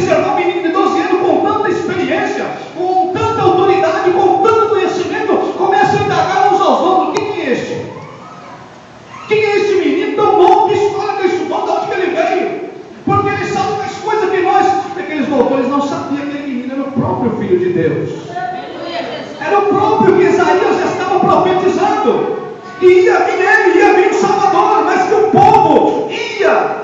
observar um menino de 12 anos com tanta experiência, com tanta autoridade, com tanto conhecimento, começam a indagar uns aos outros: quem é este? Quem é esse menino tão novo? Que escola que ele estudou? De onde que ele veio? Porque ele sabe mais coisas que nós. Aqueles doutores não sabiam que aquele menino era o próprio Filho de Deus. Era o próprio que Isaías já estava profetizando. Que ia vir ele, ia vir o Salvador, mas que o povo ia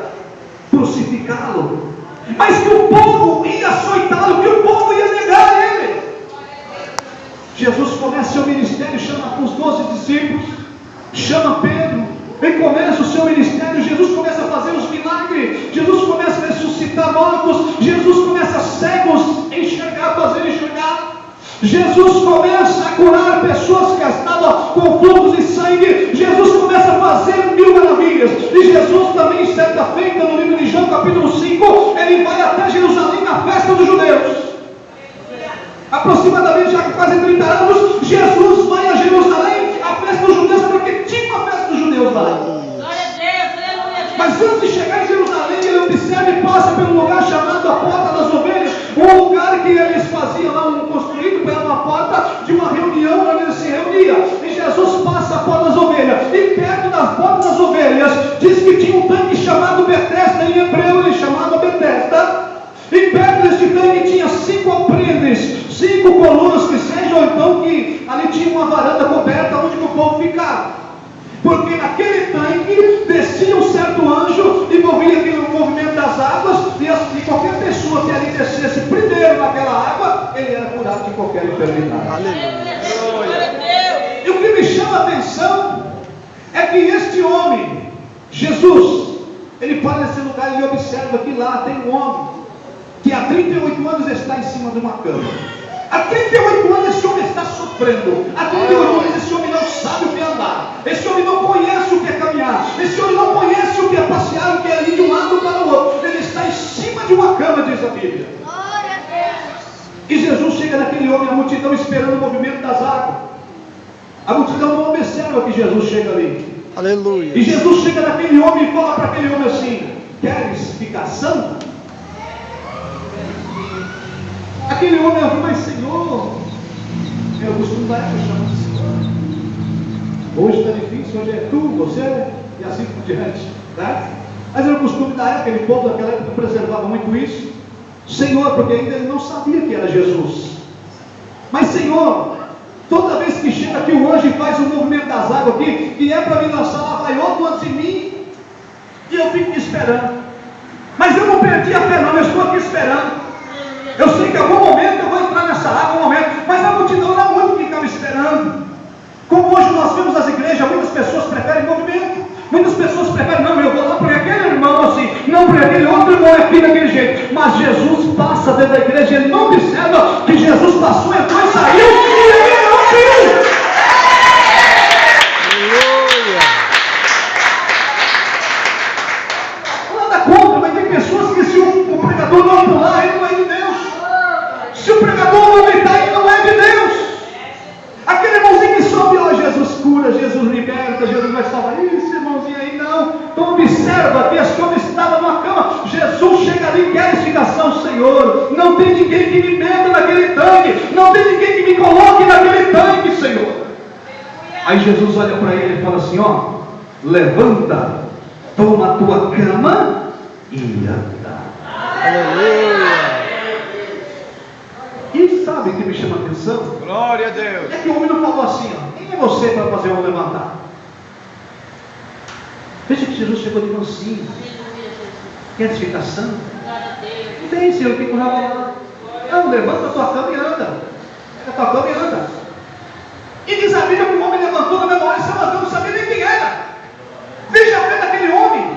crucificá-lo, mas que o povo ia açoitá-lo, que o povo ia negar ele. Jesus começa seu ministério, chama os 12 discípulos, chama Pedro, ele começa o seu ministério. Jesus começa a fazer os milagres, Jesus começa a ressuscitar mortos, Jesus começa cegos a enxergar, fazer enxergar. Jesus começa a curar pessoas que estavam com fluxo de sangue. Jesus começa a fazer 1000 maravilhas. E Jesus também, certa feita, no livro de João capítulo 5, ele vai até Jerusalém na festa dos judeus. Aproximadamente já quase 30 anos, Jesus vai a Jerusalém, a festa dos judeus, porque tinha uma festa dos judeus lá. Mas antes de chegar em Jerusalém, ele observa e passa pelo lugar chamado a Porta das Ovelhas, um lugar que eles faziam lá, construído pela uma porta de uma reunião onde eles se reuniam. E Jesus passa a Porta das Ovelhas, e perto da Porta das Ovelhas diz que tinha um tanque chamado Betesda, em hebreu ele chamava Betesda. E perto deste tanque tinha 5 alpendres, 5 colunas que sejam, então que ali tinha uma varanda coberta onde o povo ficava. Porque naquele tanque descia um certo anjo e movia aquele movimento das águas, e qualquer pessoa que ali descesse primeiro naquela água, ele era curado de qualquer enfermidade. E o que me chama a atenção é que este homem, Jesus, ele para nesse lugar e observa que lá tem um homem que há 38 anos está em cima de uma cama. Há 38 anos esse homem está sofrendo. Há 38 anos esse homem não sabe o que é andar. Esse homem não conhece o que é caminhar. Esse homem não conhece o que é passear, o que é ir de um lado para o outro. Ele está em cima de uma cama, diz a Bíblia. E Jesus chega naquele homem, a multidão esperando o movimento das águas. A multidão não observa que Jesus chega ali. Aleluia. E Jesus chega naquele homem e fala para aquele homem assim: queres ficar são? Aquele homem ouviu: mas Senhor, eu costumo da época chamar de Senhor. Hoje está difícil, hoje é tu, você, e assim por diante, né? Mas era o costume da época, aquele povo daquela época preservava muito isso. Senhor, porque ainda ele não sabia que era Jesus. Mas Senhor, toda vez que chega aqui o anjo e faz o movimento das águas aqui, que é para me lançar, lá vai outro antes de mim, e eu fico esperando. Mas eu não perdi a fé não, eu estou aqui esperando. Eu sei que em algum momento eu vou entrar nessa água, mas a multidão não muito ficava esperando. Como hoje nós vemos nas igrejas, muitas pessoas preferem movimento, muitas pessoas preferem: não, eu vou lá por aquele irmão assim, não por aquele outro irmão aqui daquele jeito. Mas Jesus passa dentro da igreja e ele não observa que Jesus passou, entrou e saiu, e ele não viu. Nada contra, mas tem pessoas que se o pregador não pular, ele não é de Deus. Se o pregador não gritar, ele não é de Deus. Aquele irmãozinho que soube: ó, Jesus cura, Jesus liberta, Jesus vai salvar. Esse irmãozinho aí não. Então observa que esse homem estava numa cama. Jesus chega ali: quer explicação, Senhor? Não tem ninguém que me meta naquele tanque. Não tem ninguém que me coloque naquele tanque, Senhor. Aí Jesus olha para ele e fala assim: ó, levanta, toma a tua cama e anda. Aleluia. E sabe o que me chama a atenção? Glória a Deus. É que o homem não falou assim: ó, quem é você para fazer eu levantar? Veja que Jesus chegou de mansinho. Queres ficar santo? Não tem, Senhor, que curava lá. Não, levanta a tua cama e anda. Pega a tua cama e anda. E diz a Bíblia que o homem levantou na mesma hora e se levantou, não sabia nem quem era. Veja a fé daquele homem.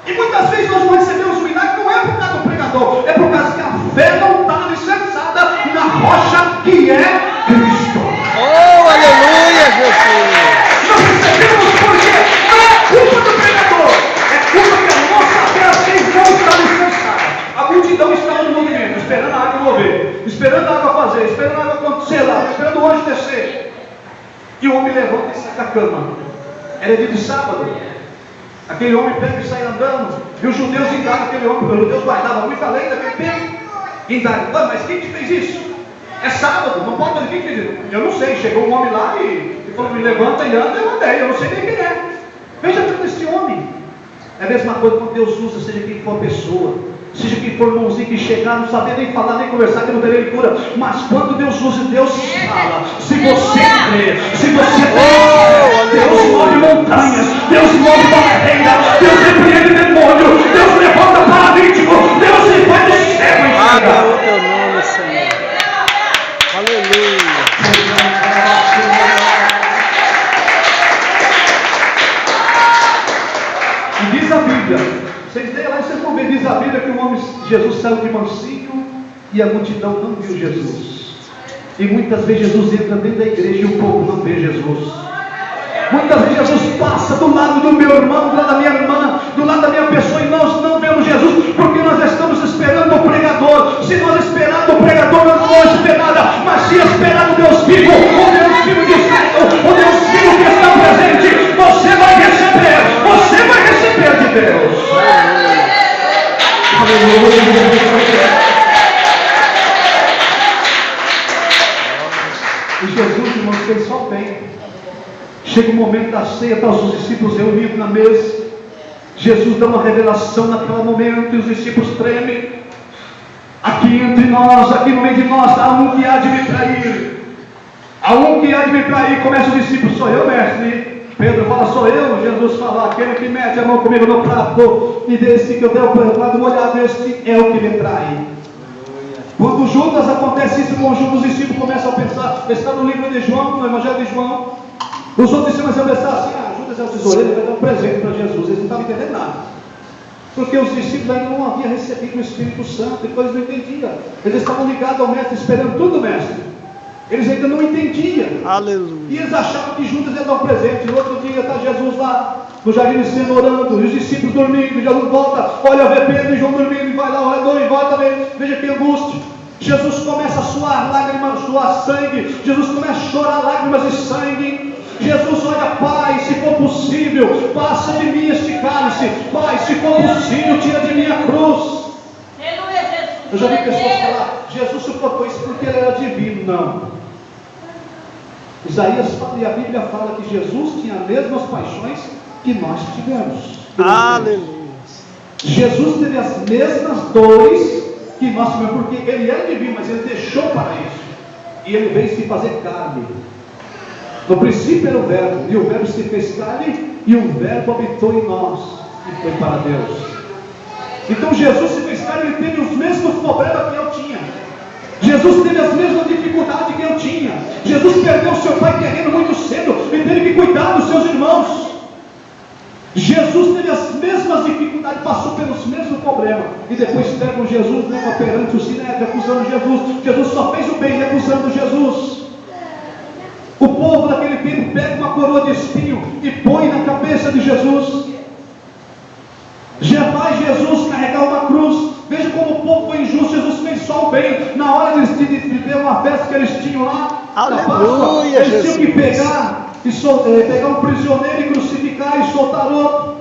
E muitas vezes nós não recebemos o milagre, não é por causa do pregador, é por causa que a fé não está alicerçada na rocha que é Cristo. Oh, aleluia, Jesus. Nós recebemos porque não é culpa do pregador, é culpa que a nossa fé assim não está alicerçada. A multidão está no movimento, esperando a água mover, esperando a água fazer, esperando a água acontecer lá, esperando o anjo descer. E o homem levanta e sai da cama. Era dia de sábado. Aquele homem pega e sai andando. E os judeus indagam aquele homem, porque os judeus guardavam muita lei daquele tempo. Mas quem te fez isso? É sábado, não pode fazer. Quem fez isso? Eu não sei. Chegou um homem lá e falou: me levanta e anda, eu andei. Eu não sei nem quem é. Veja tudo esse homem. É a mesma coisa quando Deus usa, seja quem for a pessoa, seja quem for irmãozinho que chegar, não saber nem falar, nem conversar, que não terei cura. Mas quando Deus usa, Deus fala. Se você crê, se você crê, Deus move montanhas, Deus move barreira, Deus repreende demônio, Deus levanta paralítico, Deus se faz do céu e Abra o teu nome, Senhor. Aleluia. E diz a Bíblia, vocês leem lá e vocês vão ver, diz a Bíblia que o homem, Jesus saiu de mansinho e a multidão não viu Jesus. E muitas vezes Jesus entra dentro da igreja e o povo não vê Jesus. Muitas vezes Jesus passa do lado do meu irmão, do lado da minha irmã, do lado da minha pessoa e nós não vemos Jesus, porque nós estamos esperando o pregador. Se nós esperarmos o pregador, nós não vamos esperar nada, mas se esperar o Deus vivo, o Deus vivo de Israel, o Deus vivo que está presente, você vai receber de Deus. E Jesus, irmãos, fez só bem. Chega o momento da ceia, está os discípulos reunidos na mesa. Jesus dá uma revelação naquele momento e os discípulos tremem. Aqui entre nós, aqui no meio de nós, há um que há de me trair. Há um que há de me trair. Começa o discípulo: sou eu, mestre. Pedro fala: sou eu. Jesus fala: aquele que mete a mão comigo no prato e desse que eu dei o prato molhado, este é o que me trai. Quando Judas acontece isso com Judas, os discípulos começam a pensar. Está no livro de João, no Evangelho de João. Os outros começam a pensar assim: Judas é o tesoureiro, ele vai dar um presente para Jesus. Eles não estavam entendendo nada, porque os discípulos ainda não haviam recebido o Espírito Santo, e eles não entendiam. Eles estavam ligados ao mestre, esperando tudo do mestre. Eles ainda não entendiam. Aleluia. E eles achavam que Judas ia dar um presente. No outro dia está Jesus lá no jardim de Cena orando, e os discípulos dormindo. Jesus volta, olha, vê Pedro e João dormindo, e vai lá ao redor e volta, veja que angústia. Jesus começa a suar lágrimas, suar sangue. Jesus começa a chorar lágrimas e sangue. Jesus olha: Pai, se for possível, passa de mim este cálice. Pai, se for possível, tira de mim a cruz. Eu já vi pessoas falar: Jesus suportou isso porque ele era divino. Não. Isaías fala e a Bíblia fala que Jesus tinha as mesmas paixões que nós tivemos. Aleluia. Jesus teve as mesmas dores que nós tivemos, porque ele era divino, mas ele deixou para isso. E ele veio se fazer carne. No princípio era o verbo, e o verbo se fez carne, e o verbo habitou em nós, e foi para Deus. Então Jesus se fez carne, ele teve os mesmos problemas que eu tinha. Jesus teve as mesmas dificuldades que eu tinha. Jesus perdeu seu pai terreno muito cedo, e teve que cuidar dos seus irmãos. Jesus teve as mesmas dificuldades, passou pelos mesmos problemas, e depois pegam Jesus, leva perante o Sinédrio, acusando Jesus. Jesus só fez o bem, acusando Jesus. O povo daquele tempo pega uma coroa de espinho e põe na cabeça de Jesus. Já vai Jesus carregar uma cruz. Veja como o povo foi injusto. Jesus fez só o bem. Na hora de ter uma festa que eles tinham lá, aleluia, eles tinham que pegar um prisioneiro e crucificar e soltar outro.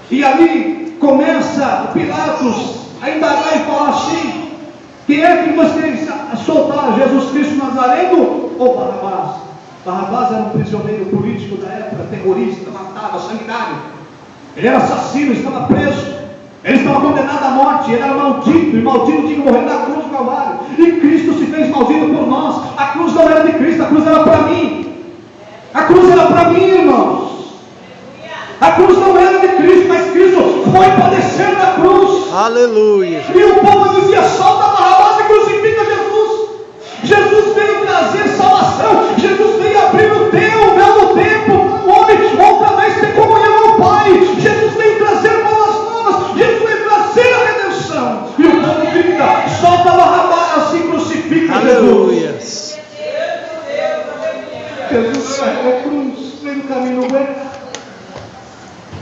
E ali começa Pilatos a indagar e falar assim: quem é que vocês soltaram, Jesus Cristo Nazareno ou Barrabás? Barrabás era um prisioneiro político da época, terrorista, matava, sanguinário. Ele era assassino, estava preso. Ele estava condenado à morte, ele era maldito, e maldito tinha que morrer na cruz do Calvário. E Cristo se fez maldito por nós. A cruz não era de Cristo, a cruz era para mim. A cruz era para mim, irmãos. A cruz não era de Cristo, mas Cristo foi padecer na cruz. Aleluia. E o povo dizia: solta Barrabás e crucifica Jesus. Jesus veio trazer salvação. Jesus veio abrir o véu do tempo, o homem outra vez ter comunhão com o Pai. Jesus veio trazer boas novas. Jesus veio trazer a redenção. E o povo grita: solta Barrabás e crucifica aleluia. Jesus. Jesus carregou a cruz, veio no caminho reto.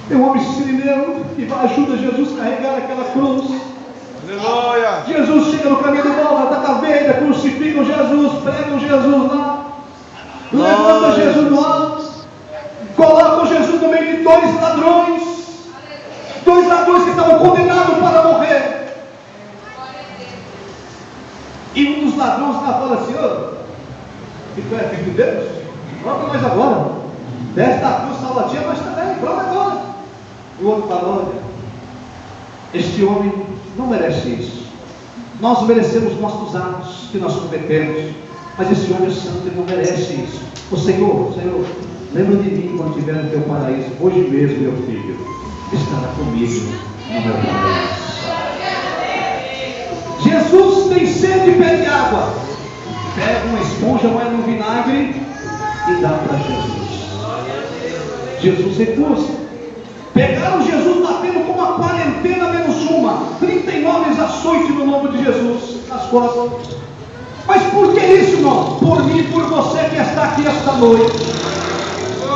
Tem um homem sirineu que ajuda Jesus a carregar aquela cruz. Aleluia. Jesus chega no caminho do mal, da caveira, crucificam Jesus, pregam Jesus lá, levantam Jesus no alto, colocam Jesus no meio de dois ladrões que estavam condenados para morrer. ladrões lá falam assim: ô, que tu é filho de Deus? Prova nós agora. Desce da cruz, salva a tia, nós também, prova agora. E o outro fala: olha, este homem não merece isso. Nós merecemos nossos atos que nós cometemos, mas esse homem é santo, ele não merece isso. O Senhor, lembra de mim quando estiver no teu paraíso. Hoje mesmo, meu filho estará comigo no meu paraíso. Jesus tem sede e pede água. Pega uma esponja, moe no vinagre e dá para Jesus. Jesus recusa. Pegaram Jesus batendo com uma quarentena menos uma, 39 açoites no nome de Jesus nas costas. Mas por que isso, irmão? Por mim e por você que está aqui esta noite.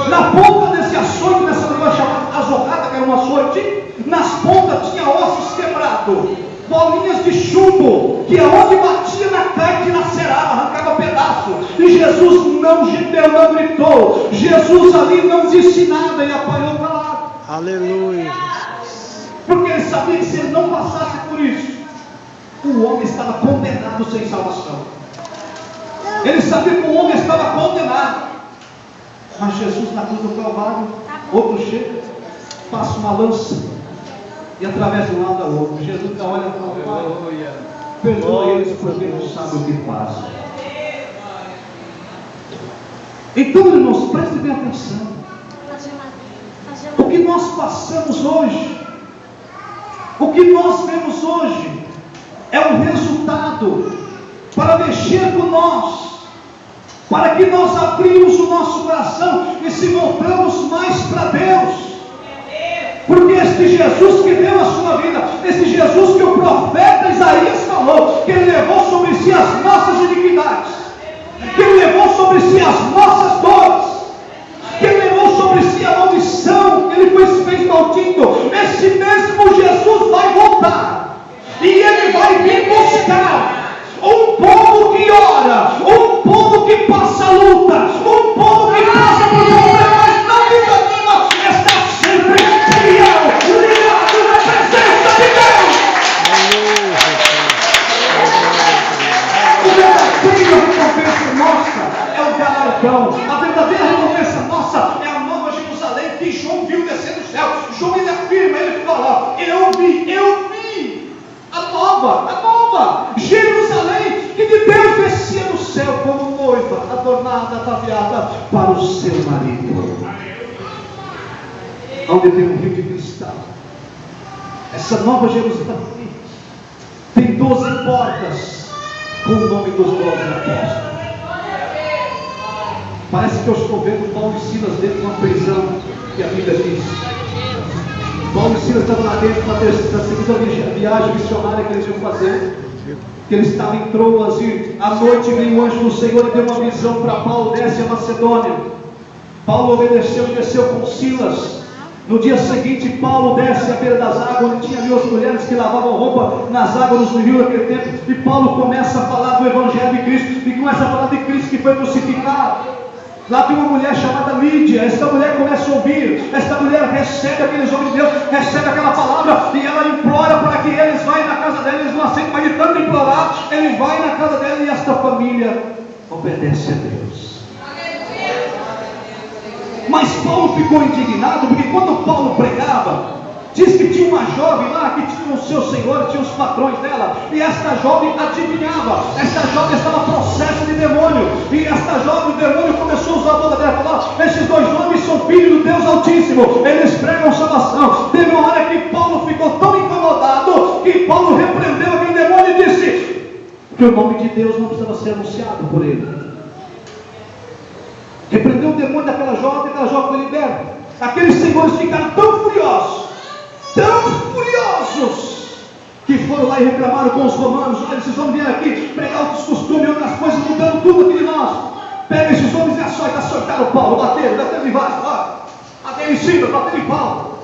Na ponta desse açoite, nessa negócio chamada azorrada, que era um açoite, nas pontas tinha ossos quebrados, bolinhas de chumbo, que aonde batia na carne lacerava, arrancava pedaço. E Jesus não gemeu, não gritou. Jesus ali não disse nada e apanhou para lá. Aleluia, Jesus. Porque ele sabia que se ele não passasse por isso, o homem estava condenado sem salvação. Ele sabia que o homem estava condenado. Mas Jesus na cruz do Calvário, outro chega, passa uma lança e através de um lado ao outro. Jesus olha para o Pai, perdoa eles porque não sabem o que fazem. Então, irmãos, prestem bem atenção. O que nós passamos hoje, o que nós vemos hoje, é um resultado para mexer com nós, para que nós abrimos o nosso coração e se voltamos mais para Deus. Porque este Jesus que deu a sua vida, este Jesus que o profeta Isaías falou, que ele levou sobre si as nossas iniquidades, que ele levou sobre si as nossas dores, que ele levou sobre si a maldição, ele fez maldito. Esse mesmo Jesus vai voltar, e ele vai vir buscar um povo que ora, um povo que passa luta, um povo que passa por problemas, não desanima, está sempre fiel, ligado na presença de Deus. O verdadeiro recompensa nossa é o galardão. A verdadeira recompensa nossa é a nova Jerusalém que João viu descer do céu. João ele afirma, ele fala: eu vi a nova Jerusalém, que de Deus descia do céu como noiva, adornada, ataviada para o seu marido. Onde tem um rio de cristal. Essa nova Jerusalém tem 12 portas com o nome dos 12 apóstolos. Parece que eu estou vendo Paulo e Silas dentro de uma prisão, que a Bíblia diz. Paulo e Silas estavam lá dentro da segunda viagem missionária que eles iam fazer. Que eles estavam em Troas e à noite veio o anjo do Senhor e deu uma visão para Paulo: desce a Macedônia. Paulo obedeceu e desceu com Silas. No dia seguinte, Paulo desce à beira das águas, onde tinha 2 mulheres que lavavam roupa nas águas do rio naquele tempo. E Paulo começa a falar do Evangelho de Cristo, e começa a falar de Cristo que foi crucificado. Lá tem uma mulher chamada Lídia. Esta mulher começa a ouvir, esta mulher recebe aqueles homens de Deus, recebe aquela palavra, e ela implora para que eles vá na casa dela. Eles não aceitam, mas de tanto implorar, ele vai na casa dela, e esta família obedece a Deus. Mas Paulo ficou indignado, porque quando Paulo pregava, diz que tinha uma jovem lá que tinha o seu senhor, tinha os patrões dela, e esta jovem adivinhava. Esta jovem estava processo de demônio, e esta jovem, o demônio começou a usar a boca dela e falou: esses 2 homens são filhos do Deus Altíssimo, eles pregam salvação. Teve uma hora que Paulo ficou tão incomodado, que Paulo repreendeu aquele demônio e disse que o nome de Deus não precisava ser anunciado por ele. Repreendeu o demônio daquela jovem, aquela jovem foi liberta. Aqueles senhores ficaram tão furiosos, que foram lá e reclamaram com os romanos: olha, esses homens vieram aqui pregar outros costumes, outras coisas, mudando tudo aqui de nós. Pega esses homens e açoitaram Paulo, bateram embaixo, bateram em cima, bateram em Paulo.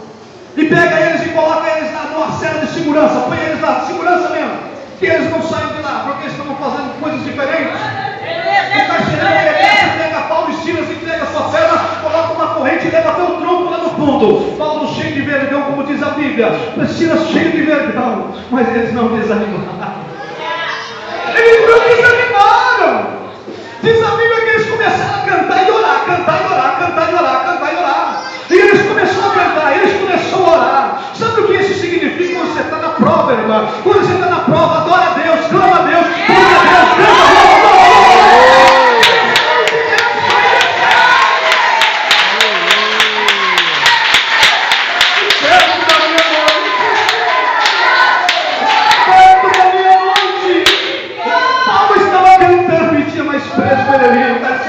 E pega eles e coloca eles numa cela de segurança, põe eles lá, segurança mesmo, que eles não saem de lá, porque eles estão fazendo coisas diferentes. O carcereiro pega Paulo e Silas, entrega a sua perna, coloca uma corrente e leva até o tronco lá no fundo. Paulo cheio de vergão, como diz a Bíblia, Silas cheio de vergão, mas eles não desanimaram. Eles não desanimaram. Diz a Bíblia que eles começaram a cantar e orar, cantar e orar, cantar e orar, cantar e orar. E eles começaram a cantar, eles começaram a orar. Sabe o que isso significa quando você está na prova, irmã? Quando você está na prova, adora a Deus, clama a Deus, glória a Deus,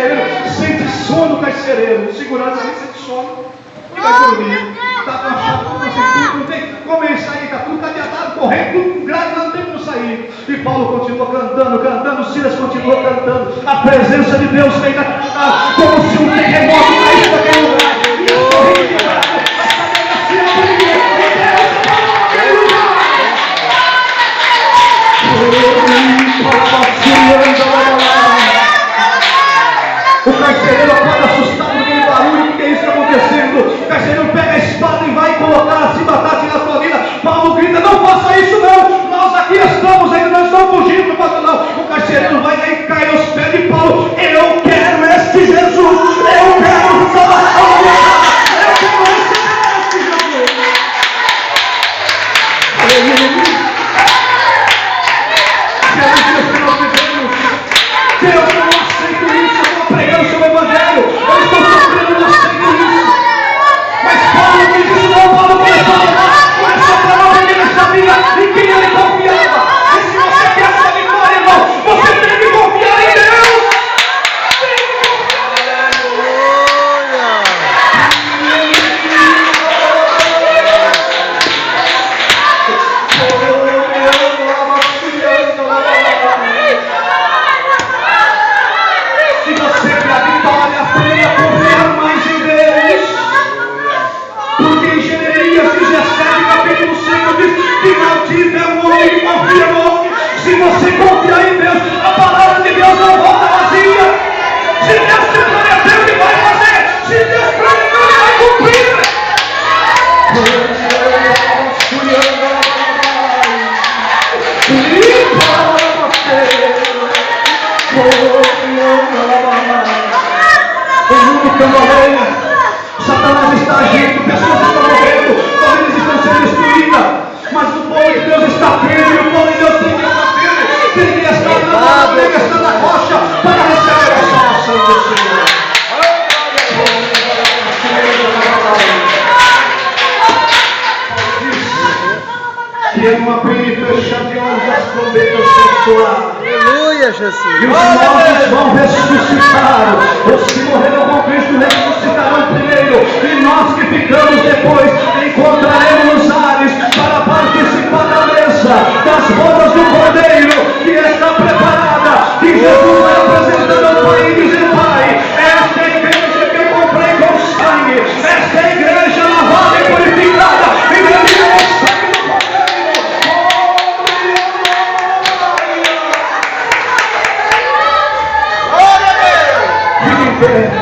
canta, sente sono, carcereiro. Segurança ali sente sono. E vai dormir. Está com a chave, não tem como ele sair, está tudo cadeado, correndo, tudo grave, não tem como sair. E Paulo continua cantando, cantando, Silas continua cantando. A presença de Deus vem da cantar, como se um terremoto caísse naquele lugar. E as correntes de braço, o carcereiro acorda assustado com aquele barulho. O que é isso que está acontecendo? O carcereiro pega a espada e vai colocar assim, bater na sua vida. Paulo grita: não faça isso não, nós aqui estamos, ainda não estamos fugindo, não faça não. O carcereiro vai lá e cai aos pés de Paulo: eu quero este Jesus, eu quero salvação, eu quero este Jesus. Aleluia. Deus, eu não aceito isso, eu estou pregando o seu evangelho, eu estou sofrendo, eu não aceito isso. Mas Paulo me disse: não, Paulo começou a falar porque ele sabia em quem ele confiava. E se você quer essa vitória, irmão, você tem que confiar em Deus. Se você quer a vitória, aprenda a confiar mais em Deus. Porque em Jeremias 17, capítulo 5, diz que maldito é o homem que confia no homem. Se você confiar em Deus, a palavra de Deus não volta vazia. Se Deus te prometeu, Ele vai fazer. Se Deus prometeu, Ele vai cumprir. O mundo cambaleia, Satanás está agindo, pessoas estão morrendo, famílias estão sendo destruídas, mas o povo de Deus está firme, o povo de Deus tem que estar firme, tem que estar na mão, tem que estar na rocha para receber a salvação do Senhor. Que é uma abrir e fechar de olhos as promessas sexuais. Aleluia, Jesus. E os mortos vão ressuscitar. Os que morreram com Cristo ressuscitarão primeiro. E nós que ficamos depois encontraremos nos ares para participar da mesa das bodas do Cordeiro, que está preparada. Que Jesus vai apresentando ao Pai e dizer: Pai, esta é a igreja que eu comprei com sangue. Esta é a igreja lavada e purificada. E bebida o sangue do Cordeiro. Glória a Deus. Fique em pé.